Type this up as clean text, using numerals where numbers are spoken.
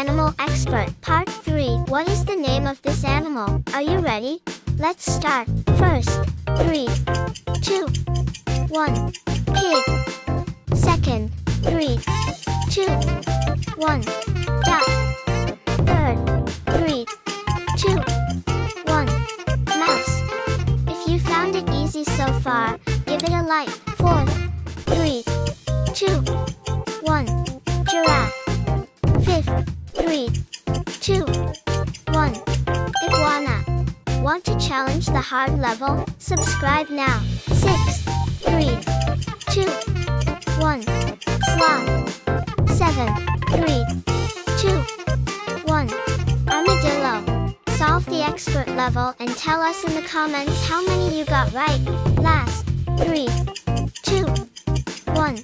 Animal Expert Part 3. What is the name of this animal? Are you ready? Let's start. First, 3, 2, 1. Pig. Second, 3, 2, 1. Duck. Third, 3, 2, 1. Mouse. If you found it easy so far, give it a like. Fourth, 3, 2, 1. Giraffe. Fifth, 3, 2, 1. Iguana. Want to challenge the hard level? Subscribe now. 6, 3, 2, 1. Sloth. 7, 3, 2, 1. Armadillo. Solve the expert level and tell us in the comments how many you got right. Last, 3, 2, 1.